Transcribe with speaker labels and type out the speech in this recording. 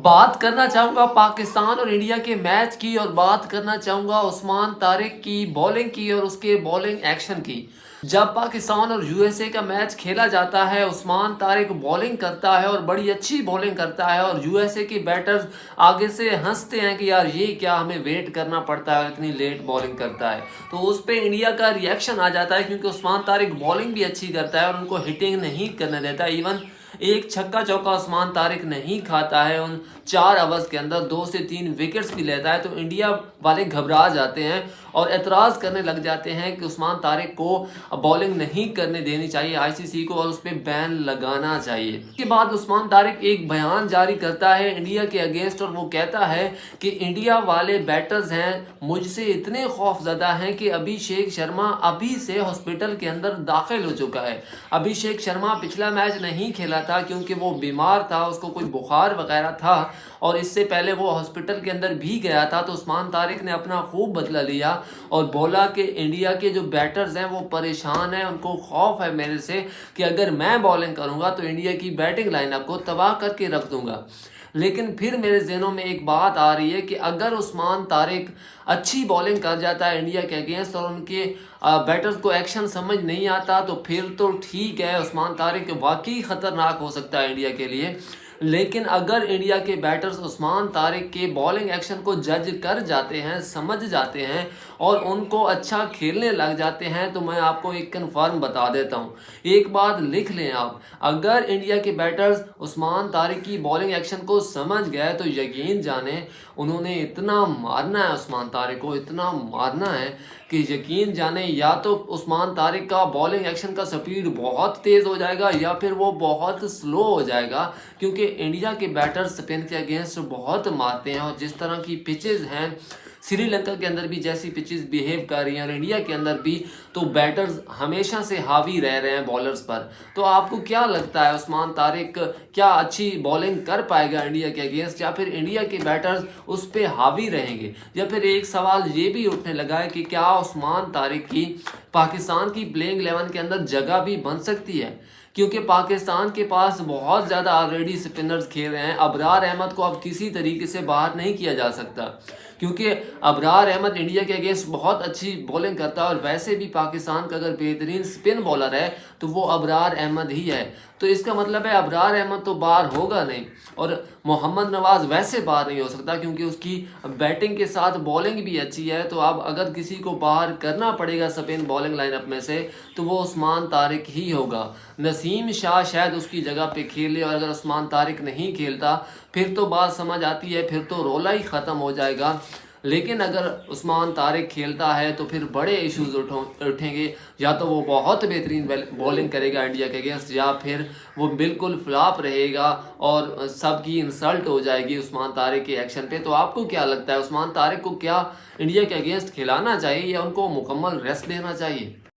Speaker 1: बात करना चाहूँगा पाकिस्तान और इंडिया के मैच की, और बात करना चाहूँगा उस्मान तारिक की बॉलिंग की और उसके बॉलिंग एक्शन की। जब पाकिस्तान और यूएसए का मैच खेला जाता है, उस्मान तारिक बॉलिंग करता है और बड़ी अच्छी बॉलिंग करता है, और यूएसए के बैटर्स आगे से हंसते हैं कि यार ये क्या, हमें वेट करना पड़ता है, इतनी लेट बॉलिंग करता है। तो उस पर इंडिया का रिएक्शन आ जाता है क्योंकि उस्मान तारिक बॉलिंग भी अच्छी करता है और उनको हिटिंग नहीं करने देता। इवन एक छक्का चौका उस्मान तारिक नहीं खाता है, उन 4 ओवर्स के अंदर 2 से 3 विकेट्स भी लेता है। तो इंडिया वाले घबरा जाते हैं और एतराज़ करने लग जाते हैं कि उस्मान तारिक को बॉलिंग नहीं करने देनी चाहिए आईसीसी को, और उस पर बैन लगाना चाहिए। इसके बाद उस्मान तारिक एक बयान जारी करता है इंडिया के अगेंस्ट, और वो कहता है कि इंडिया वाले बैटर्स हैं मुझसे इतने खौफजदा हैं कि अभिषेक शर्मा अभी से हॉस्पिटल के अंदर दाखिल हो चुका है। अभिषेक शर्मा पिछला मैच नहीं खेला था क्योंकि वो बीमार था, उसको कोई बुखार वगैरह था, और इससे पहले वो हॉस्पिटल के अंदर भी गया था। तो उस्मान तारिक ने अपना खूब बदला लिया और बोला कि इंडिया के जो बैटर्स हैं वो परेशान हैं, उनको खौफ है मेरे से कि अगर मैं बॉलिंग करूंगा तो इंडिया की बैटिंग लाइनअप को तबाह करके रख दूंगा। लेकिन फिर मेरे ज़हनों में एक बात आ रही है कि अगर उस्मान तारिक अच्छी बॉलिंग कर जाता है इंडिया के अगेंस्ट और उनके बैटर्स को एक्शन समझ नहीं आता, तो फिर तो ठीक है, उस्मान तारिक वाकई ख़तरनाक हो सकता है इंडिया के लिए। लेकिन अगर इंडिया के बैटर्स उस्मान तारिक के बॉलिंग एक्शन को जज कर जाते हैं, समझ जाते हैं और उनको अच्छा खेलने लग जाते हैं, तो मैं आपको एक कन्फर्म बता देता हूँ, एक बात लिख लें आप, अगर इंडिया के बैटर्स उस्मान तारिक की बॉलिंग एक्शन को समझ गए तो यकीन जाने उन्होंने इतना मारना है उस्मान तारिक को, इतना मारना है कि यकीन जाने या तो उस्मान तारिक का बॉलिंग एक्शन का स्पीड बहुत तेज़ हो जाएगा या फिर वो बहुत स्लो हो जाएगा, क्योंकि इंडिया के बैटर्स स्पिन के अगेंस्ट बहुत मारते हैं। और जिस तरह की पिचेस हैं, श्रीलंका के अंदर भी जैसी पिचेस बिहेव कर रही हैं और इंडिया के अंदर भी, तो बैटर्स हमेशा से हावी रह रहे हैं बॉलर्स पर। तो आपको क्या लगता है, उस्मान तारिक क्या अच्छी बॉलिंग कर पाएगा इंडिया के अगेंस्ट, या फिर इंडिया के बैटर्स उस पर हावी रहेंगे? या फिर एक सवाल ये भी उठने लगा है कि क्या उस्मान तारिक की पाकिस्तान की प्लेइंग 11 के अंदर जगह भी बन सकती है, क्योंकि पाकिस्तान के पास बहुत ज़्यादा ऑलरेडी स्पिनर्स खेल रहे हैं। अबरार अहमद को अब किसी तरीके से बाहर नहीं किया जा सकता, क्योंकि अबरार अहमद इंडिया के अगेंस्ट बहुत अच्छी बॉलिंग करता है, और वैसे भी पाकिस्तान का अगर बेहतरीन स्पिन बॉलर है तो वो अबरार अहमद ही है। तो इसका मतलब है अबरार अहमद तो बाहर होगा नहीं, और मोहम्मद नवाज़ वैसे बाहर नहीं हो सकता क्योंकि उसकी बैटिंग के साथ बॉलिंग भी अच्छी है। तो अब अगर किसी को बाहर करना पड़ेगा स्पिन बॉलिंग लाइनअप में से, तो वो उस्मान तारिक ही होगा। नसीम शाह शायद उसकी जगह पे खेले, और अगर उस्मान तारिक नहीं खेलता फिर तो बात समझ आती है, फिर तो रोला ही ख़त्म हो जाएगा। लेकिन अगर उस्मान तारिक खेलता है तो फिर बड़े इश्यूज उठेंगे, या तो वो बहुत बेहतरीन बॉलिंग करेगा इंडिया के अगेंस्ट, या फिर वो बिल्कुल फ्लॉप रहेगा और सबकी इंसल्ट हो जाएगी उस्मान तारिक के एक्शन पे। तो आपको क्या लगता है, उस्मान तारिक को क्या इंडिया के अगेंस्ट खिलाना चाहिए या उनको मुकम्मल रेस्ट लेना चाहिए?